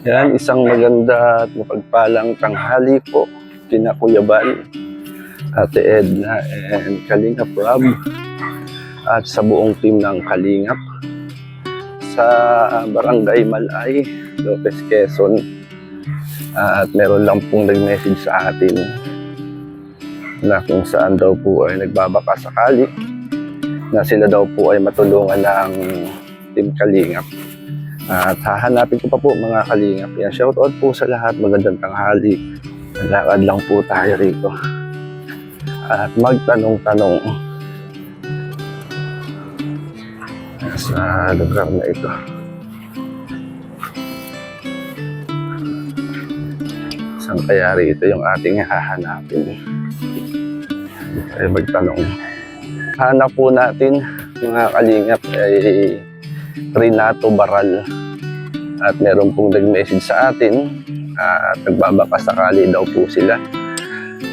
Yan, isang maganda at mapagpalang tanghali po kina Kuya Bal, Ate Edna, and Kalingap Rob at sa buong team ng Kalingap sa Barangay Malay, Lopez, Quezon. At meron lang pong nag-message sa atin na kung saan daw po ay nagbabaka sakali na sila daw po ay matulungan ng Team Kalingap. At hahanapin ko pa po mga Kalingap. Yan, shoutout po sa lahat. Magandang tanghali. Lakad lang po tayo rito at magtanong-tanong sa lugar na ito. Saan kaya rito yung ating hahanapin? Ay magtanong. Hanap po natin mga Kalingap ay Renato Baral. At meron pong nag-message sa atin at nagbabaka sakali daw po sila.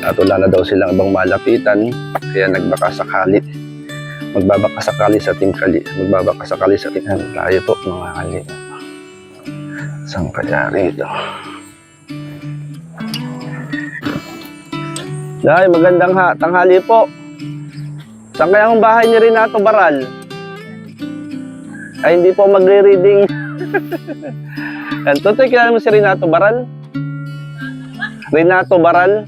At wala na daw silang ibang malapitan kaya nagbaka sakali. Magbabaka sakali sa Team Kali. Magbabaka sakali sa Team tayo po mga Kalingap. Saan kaya rito? Ay, magandang tanghali po. Saan kaya ang bahay ni Renato Baral? Ay, hindi po magre-reading. Tutoy, kilala mo si Renato Baral? Renato Baral?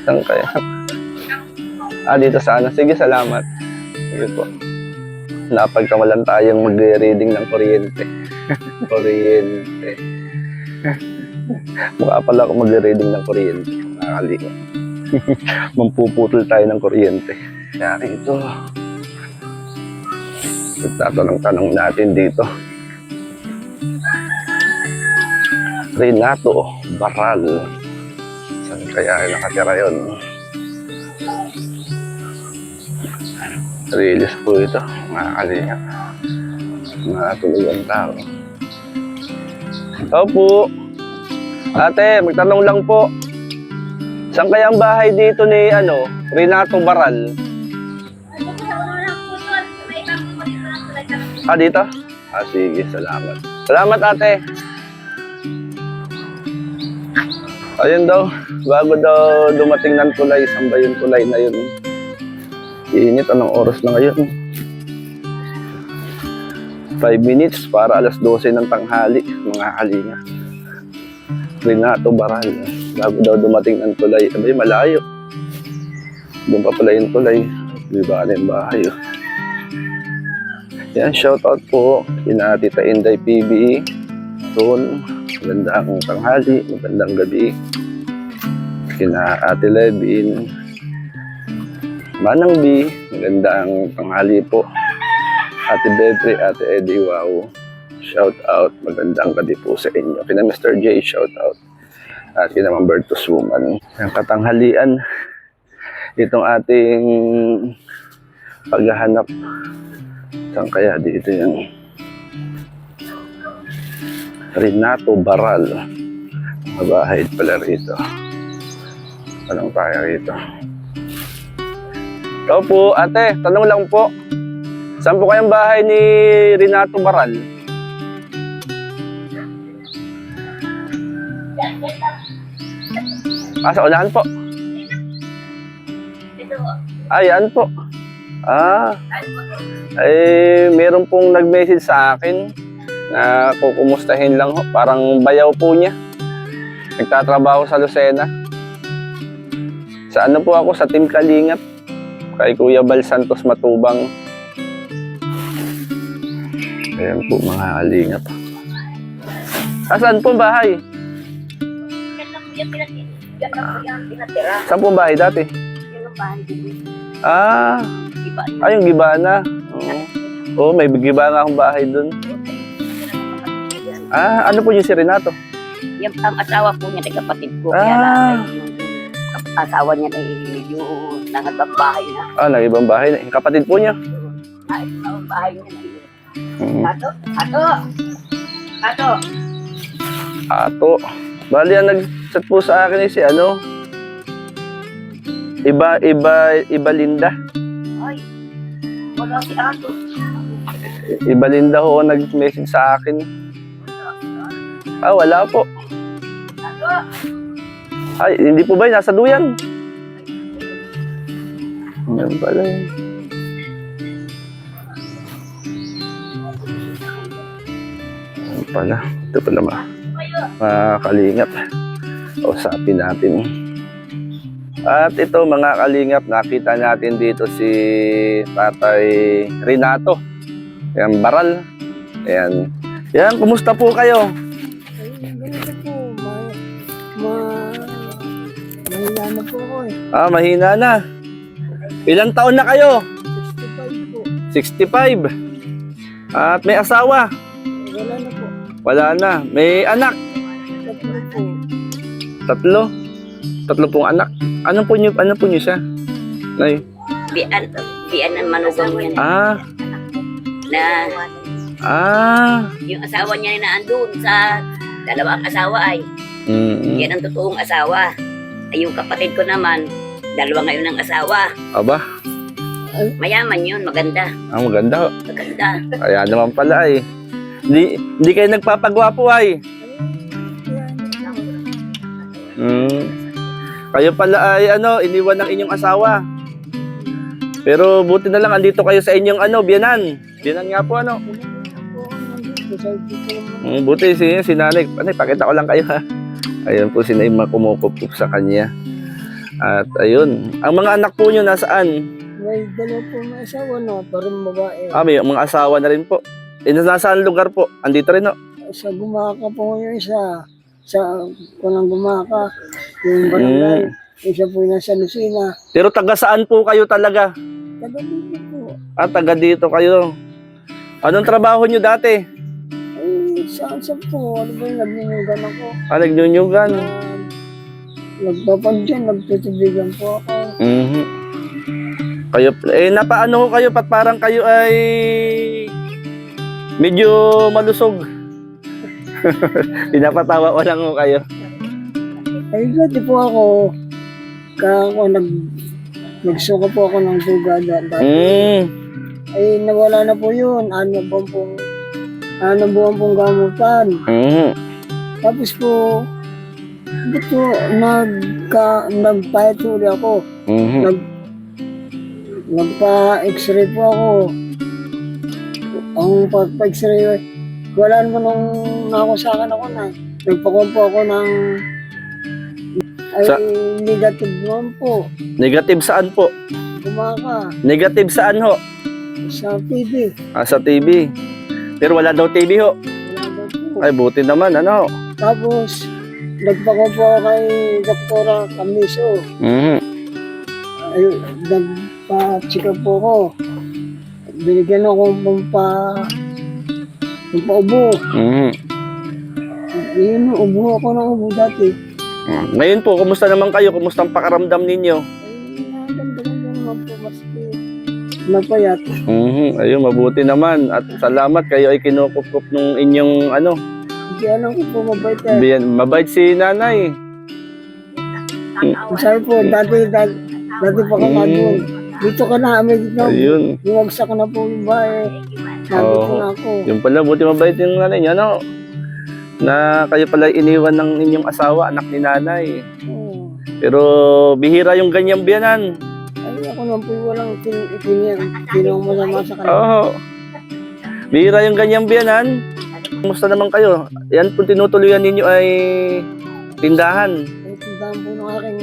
Saan kaya? Dito sana. Sige, salamat. Sige po. Napagkawalan tayong magre-reading ng kuryente. Kuryente. Mukha pala ako magre-reading ng kuryente. Nakakalingap. Mampuputol tayo ng kuryente. Kaya rito. Tatanong-tanong natin dito. Renato Baral. Saan kaya nakatira yun? Release po ito. Nakakalingap. Nakatulog ang tao. Opo. Ate, magtanong lang po. Saan kaya ang bahay dito ni Renato Baral? Dito? Sige, salamat. Salamat, ate. Ayun daw, bago daw dumating ng tulay, saan ba yung tulay na yun? Init, anong oras na ngayon? 5 minutes para alas 12 ng tanghali, mga Kalingap. Renato Baral, bago daw dumating ng tulay. Abay, malayo. Doon pa pala yung tulay. Di ba na yung bahay? Yan, shoutout po kina Tita Inday PBE. Doon, magandang tanghali, magandang gabi. Kina Ate Levin, Manang B, magandang tanghali po. Ate Bebre, Ate Eddie, wow. Shout out, magandang gabi po sa inyo. Kina Mr. J, shout out. At kina Mambertus Woman. Ang katanghalian, itong ating paghahanap. Saan kaya dito yung Renato Baral? Mabahay pala rito. Anong tayo rito? Ikaw po, ate, tanong lang po. Saan po kayang bahay ni Renato Baral? Sa unahan po. Yan po. Meron pong nag-message sa akin na kukumustahin lang ho. Parang bayaw po niya. Nagtatrabaho sa Lucena. Sa po ako, sa Team Kalingap. Kay Kuya Bal Santos Matubang. Ayan po mga Kalingap. Saan po bahay? Saan po bahay dati? Yung Gibana. Oo, may Gibana akong bahay dun. Ano po yung si Renato? Yung ang asawa po niya, kapatid ko. Kaya lang, yung asawa niya yung nangatang bahay na. Nang-ibang bahay na. Kapatid po niya? Ang bahay niya na yun. Ato. Bali, ang nag-chat po sa akin si Iba Linda. Ay, wala si Ato. Ibalinda ho nag-message sa akin. Ah, wala po. Ay, hindi po ba yun? Nasa duyan? Yan pala yun. Yan pala. Ito pala mga kalingap. Usapin natin. At ito mga kalingap, nakita natin dito si Tatay Renato. Yan, Baral. Yan. Yan, kumusta po kayo? Ganito po, mahina na po ako eh. Ah, mahina na. Ilang taon na kayo? 65 po. 65. At may asawa? Wala na po. Wala na. May anak? Tatlo po. 3? 3 pong anak. Ano po niyo siya? Nay. Bian ng manugang yan. Ah. Yung asawa niya na andun sa dalawang asawa ay. Yan ang totoong asawa. Ay yung kapatid ko naman, dalawa ngayon ang asawa. Aba, Mayaman yun, maganda. ang maganda. Maganda. Kaya naman pala eh. Hindi kayo nagpapagwapo ay. Kayo pala ay iniwan ng inyong asawa. Pero buti na lang andito kayo sa inyong biyanan. Biyanan nga po buti si nanay. Pakita ko lang kayo ha. Ayun po si Naima kumukup sa kanya. At ayun, ang mga anak po niyo nasaan? May dalawa po na asawa na, parang babae. May mga asawa na rin po. Nasaan lugar po? Andito rin Sa Gumaka po yung isa. Sa kunang Gumaka. Yung barangay. Isa po yung nasa Lucena. Pero taga saan po kayo talaga? Taga dito po. Taga dito kayo. Anong trabaho niyo dati? Ay, saan po? Ano ba yung nagninugan ako? Nagnyunyugan. Nagpapadyan, nagtitibigan po ako. Kayo, napaano ko kayo, pat parang kayo ay medyo malusog. Pinapatawa ko lang ko kayo. Ay, dati po ako, nagsuka po ako ng duga dati. Ay, nawala na po yun. Ano buwan pong gamutan. Tapos po, nagpahit uli ako. Nagpa-x-ray po ako. Ang pagpa-x-ray, wala naman nung nakusakan ako na. Nagpakuha po ako ng negative naman po. Negative saan po? Gumaka. Negative saan ho? Sa TV. Sa TV. Pero wala daw TV ho. Wala daw po. Ay, buti naman, Tapos, nagpakuha po ako kay Doktora Camiso. Ay, nagpa-check up po ako. Binigyan ako ng paubo. Yun, ubo ako ng ubo dati. Ngayon po, kumusta naman kayo? Kumusta ang pakaramdam ninyo? Ay, naganda naman po, maski napayat. Ayun, mabuti naman. At salamat kayo ay kinukup nung inyong Hindi alam ko po mabait eh. Mabait si nanay. Sabi po, dati pa ka na doon. Dito ka na, may dito. Ayun. Bumagsak na po yung bahay. Nandito na ako. Yung pala, buti mabait yung nanay niya, na kayo pala iniwan ng inyong asawa, anak ni nanay. Oo. Pero bihira yung ganyang biyanan. Ay, ako naman po walang pinong masama sa kanila. Oo. Bihira yung ganyang biyanan. Kumusta naman kayo? Yan po tinutuloyan ninyo ay tindahan. Ay, tindahan po ng aking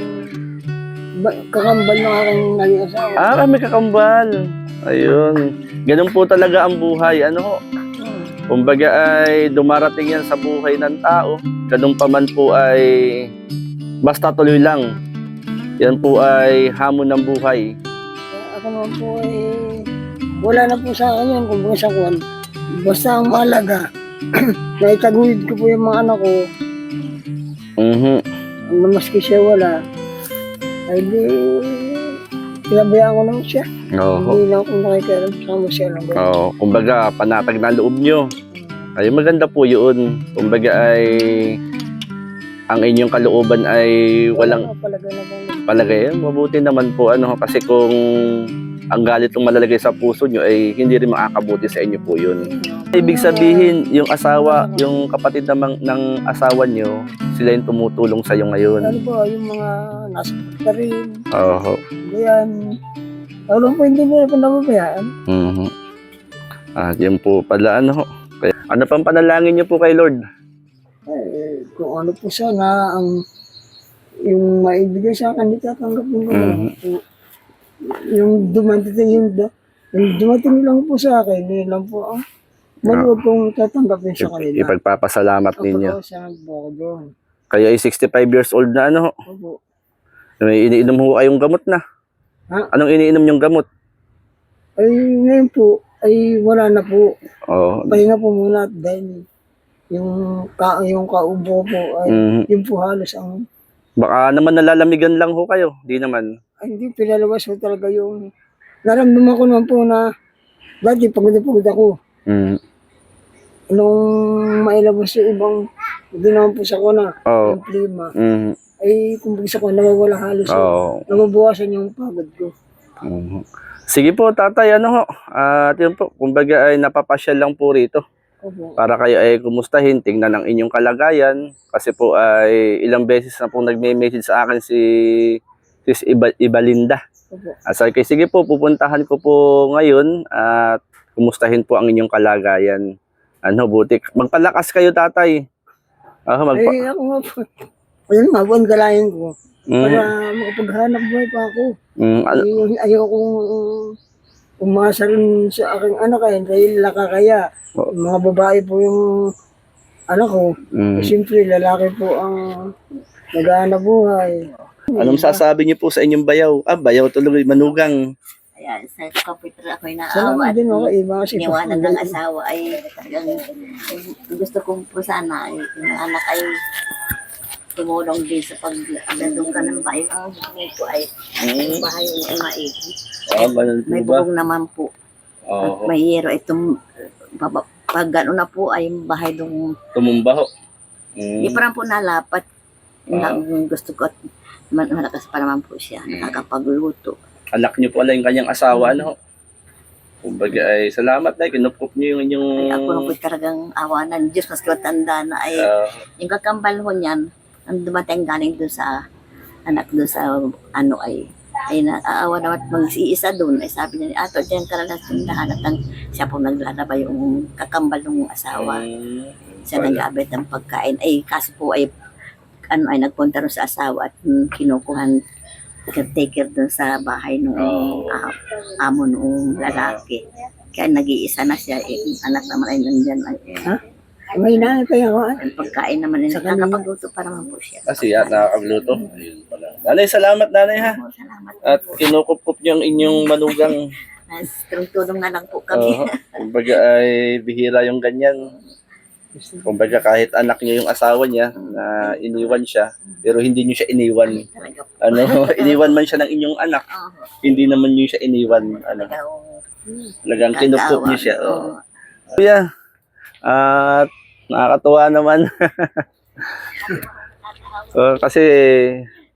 kakambal ng aking naging asawa. Kami kakambal. Ayun. Ganun po talaga ang buhay. Kumbaga ay dumarating yan sa buhay ng tao. Ganun pa man po ay basta tuloy lang. Yan po ay hamon ng buhay. Ako naman po ay wala na po sa akin yan kung buong sa kuwan. Basta ang mahalaga, naitaguyod ko po yung mga anak ko. Ang namaski siya wala. Ay di, pinabayaan ko naman siya. Hindi na ako nakikialam sa siya lang. Kumbaga, panatag na loob nyo. Ay, maganda po yun. Kumbaga ay ang inyong kalooban ay walang palagay. Mabuti naman po kasi kung ang galit ng malalagay sa puso nyo ay hindi rin makakabuti sa inyo po yun. Ibig sabihin, yung asawa, yung kapatid ng asawa nyo, sila yung tumutulong sa'yo ngayon. Ano po, yung mga nasa pa rin. Oo. Yan. Alam po, hindi nila po nababayaan. Mhm. At yun po pala, ano ho. Kaya, ano pang panalangin nyo po kay Lord? Kung ano po sana ang yung maibigay sa akin, di tatanggapin ko lang po. Yung dumating lang po sa akin, yun lang po ang maluwag kong tatanggapin sa kanila. Ipagpapasalamat ninyo. Opo, sana po ako doon. Kayo ay 65 years old na, ano ho. Opo. May iniinom ho kayong gamot na. Ha? Anong iniinom yung gamot? Ay, ngayon po, ay wala na po. Oo. Pahinga po muna dahil yung kaubo po ay yung po halos ang Baka naman nalalamigan lang ho kayo. Di naman. ay, hindi pinalabas ko talaga yung naramdaman ko naman po na dati pagod na pagod ako. Nung mailabas yung ibang hindi naman po sa ko na Oo. yung klima Mhm. ay kung sa ko nawawala halos Oo. nababawasan yung pagod ko. Mhm. Sige po, tatay, ano ho. At yun po, kumbaga ay napapasyal lang po rito. Opo. Para kayo ay kumustahin, tingnan ang inyong kalagayan. Kasi po ay ilang beses na po nagme-message sa akin si Sis Ibalinda. Opo. Sabi ko, sige po, pupuntahan ko po ngayon at kumustahin po ang inyong kalagayan. Ano, butik. Magpalakas kayo, tatay. Ay, ako nga po. Ayun nga po ang galayan ko. Mm. Para makapaghanap buhay pa ako. Ayokong umasa rin sa aking anak ay dahil kaya. Mga babae po yung anak ko. Siyempre, lalaki po ang naghahanap buhay. Anong sasabi niyo po sa inyong bayaw? Bayaw tuloy, manugang. Ayan, sa computer ako'y naawa Salamat at din ako iba kasi iniwanan ng asawa ay talagang gusto kong po sana ay yung anak ay tumulong din sa pag-abandong ka ng bahay. Ang bahay po ay yung bahay yung maigi. Ganun po May ba? bubong naman po. Oo. At may hero itong pag gano'n na po ay yung bahay dong Tumumba ho. hindi pa rin po nalapat. Gusto ko at malakas pa naman po siya. Nakakapagluto. Anak niyo po ala yung kanyang asawa, ano ho. Kumbaga ay salamat na, kinukup niyo yung inyong... Ay ako na po talagang awanan. Diyos, mas tanda na ay yung kakambal ho niyan, ang dumating galing doon sa anak doon sa ano ay naaawa naman at mag-iisa doon. Ay sabi niya, ato dyan ka na sa tindahan at siya po naglalaba yung kakambal ng asawa. Siya nag-abit ng pagkain. Ay kaso po ay nagpunta rin sa asawa at kinukuhan caretaker doon sa bahay ng amo ng lalaki. Kaya nag-iisa na siya. Anak naman ay nandyan. May na kaya ako. Ang pagkain naman ay nakakapagluto pa naman po siya. Kasi nakakagluto. Ayun pala. Nanay, salamat nanay ha. Salamat At po. kinukup niyo ang inyong manugang. Tulong na lang po kami. Kumbaga ay bihira yung ganyan. Kumbaga kahit anak niya yung asawa niya na iniwan siya, pero hindi niyo siya iniwan. Talaga po. Iniwan man siya ng inyong anak, hindi naman niyo siya iniwan. Talagang kinukup niyo siya. Kuya, at nakakatuwa naman. Kasi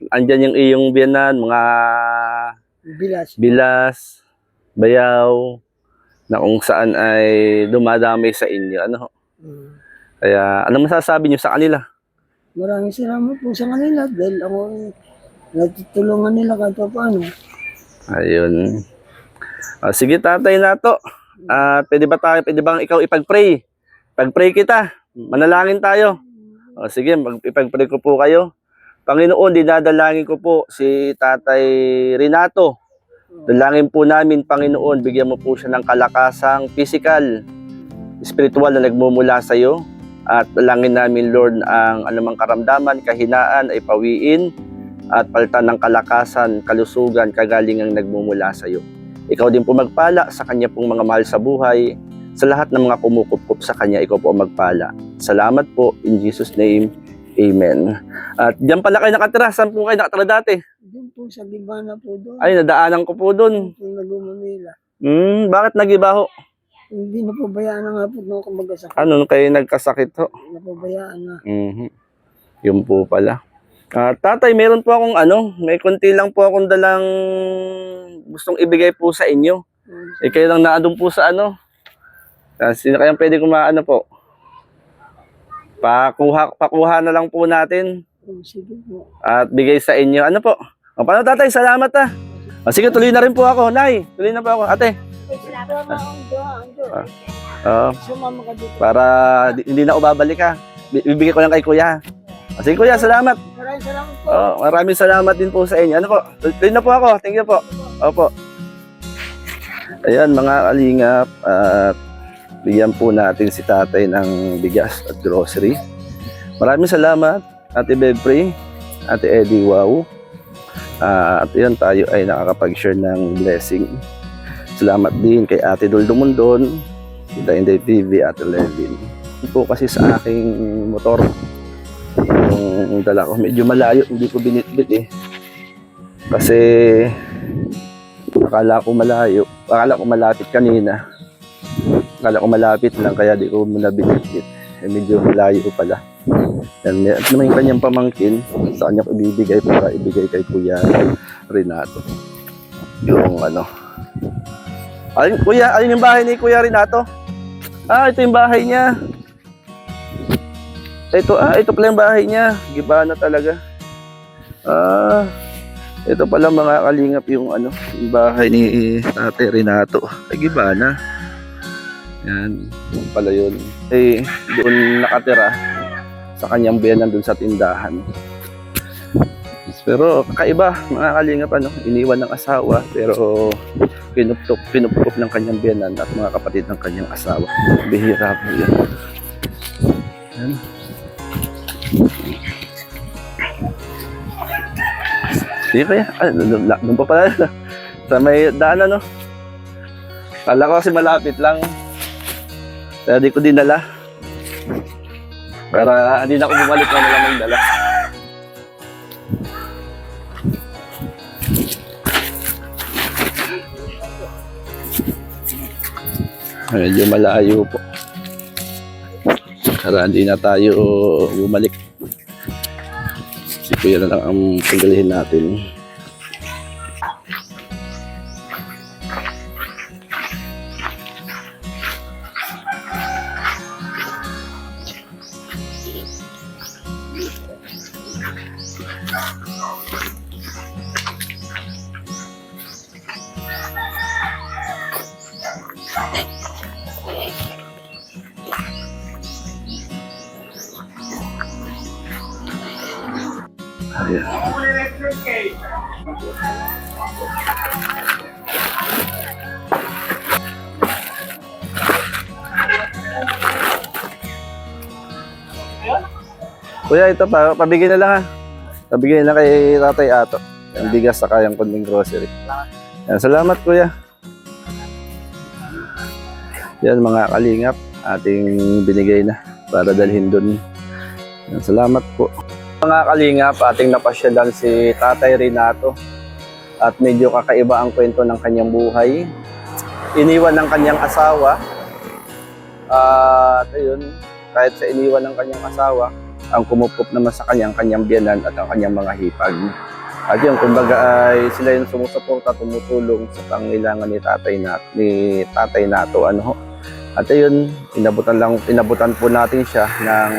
andyan yung iyong biyanan, mga bilas, bayaw, na kung saan ay dumadamay sa inyo. Kaya, ano masasabi niyo sa kanila? Maraming salamat po sa kanila dahil ako natutulungan nila kahit pa paano. Ayun. Sige tatay nato. Pwede bang ikaw ipag-pray? Pag-pray kita. Manalangin tayo. Sige, ipag-pray ko po kayo. Panginoon, dinadalangin ko po si Tatay Renato. Dalangin po namin, Panginoon, bigyan mo po siya ng kalakasang physical, spiritual na nagmumula sa iyo. At dalangin namin, Lord, ang anumang karamdaman, kahinaan ay pawiin at palitan ng kalakasan, kalusugan, kagalingang nagmumula sa iyo. Ikaw din po magpala sa kanya pong mga mahal sa buhay, sa lahat ng mga kumukup sa kanya, ikaw po magpala. Salamat po, in Jesus' name, Amen. At diyan pala kayo nakatira, saan po kayo nakatira dati? Doon po sa Gibana po doon. Ay, nadaanan ko po doon. Doon nag-Manila. Bakit nagiba ho? Hindi na po bayaan na nga po nung kumbagasakit. Ano kayo nagkasakit ho? Napabayaan na. Yun po pala. Tatay, meron po akong may konti lang po akong dalang gustong ibigay po sa inyo. Kayo lang naandun po sa sino kayang pwede kumaano po? Pakuha na lang po natin Sige po. at bigay sa inyo. Ano po? Paano tatay? Salamat sige, tuloy na rin po ako. Nay, tuloy na po ako. Ate. Sumama ka dito. Para hindi na ako babalik ha. Bibigay ko lang kay kuya. Sige kuya, salamat. Maraming salamat po. Maraming salamat din po sa inyo. Ano po? Tuloy na po ako. Thank you po. Opo. Ayan mga kalingap, at bigyan po natin si tatay ng bigas at grocery. Maraming salamat, Ate Bebri, Ate Eddie, wow. At yan, tayo ay nakakapag-share ng blessing. Salamat din kay Ate Dol Dumundon, Tita Inday TV, Ate Levin. Ito po kasi sa aking motor. Yung dala ko, medyo malayo, hindi ko binitbit Kasi akala ko malayo, akala ko malapit kanina. Akala ko malapit lang kaya di ko muna binitbit. Medyo malayo pala. At naman yung kanyang pamangkin, sa kanya ko ibibigay para ibigay kay Kuya Renato. Yung alin yung bahay ni Kuya Renato? Ito yung bahay niya. Ito pala yung bahay niya. Giba na talaga. Ito pala mga kalingap yung yung bahay ni Tate Renato. Giba na. Yan, yun pala yun. Doon nakatira sa kanyang biyanan doon sa tindahan. Pero kakaiba, mga kalingap, iniwan ng asawa, pero pinupkup ng kanyang biyanan at mga kapatid ng kanyang asawa. Bihira po yan. Yan. Sige kaya, doon pa pala sa may daan Kala ko kasi malapit lang. Kaya di ko dinala. Para hindi na ako bumalik na nalang magdala. Medyo malayo po. Para hindi na tayo bumalik. Si Kuya na lang ang pagdalhin natin. Ayan. Kuya, ito pabigay na lang ha. Pabigay na kay Tatay Ato. Ang bigas sa kayang konting grocery. Yan, salamat kuya. Yan mga kalingap, ating binigay na para dalhin doon. Yan, salamat po. Mga kalingap, ating napasyalan si Tatay Renato at medyo kakaiba ang kwento ng kanyang buhay. Iniwan ng kanyang asawa at ayun, kahit sa iniwan ng kanyang asawa, ang kumupop naman sa kanyang biyanan at ang kanyang mga hipag. At yun, kumbaga ay sila yung sumusuporta, tumutulong sa pangailangan ni Tatay Nato. At ayun, inabutan po natin siya ng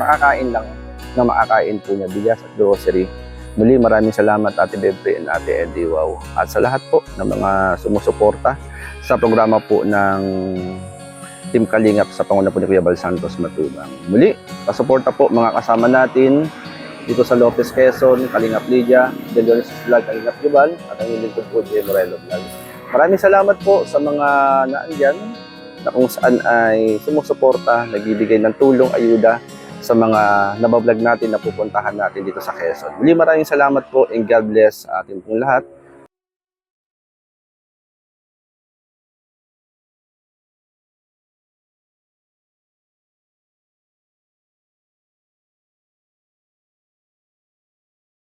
makakain lang, na makakain po niya bigas at grocery. Muli, maraming salamat Ate Bebri and Ate Eddie, wow. At sa lahat po ng mga sumusuporta sa programa po ng Team Kalingap sa panguna po ni Kuya Bal Santos Matubang. Muli, pasuporta po mga kasama natin dito sa Lopez, Quezon, Kalingap Lydia, Deliones Vlog, Kalingap Jubal, at ang lingkod po J. Morelo Vlog. Maraming salamat po sa mga naandyan na kung saan ay sumusuporta, nagbibigay ng tulong, ayuda sa mga nabablog natin na pupuntahan natin dito sa Quezon. Muli maraming salamat po and God bless ating pong lahat.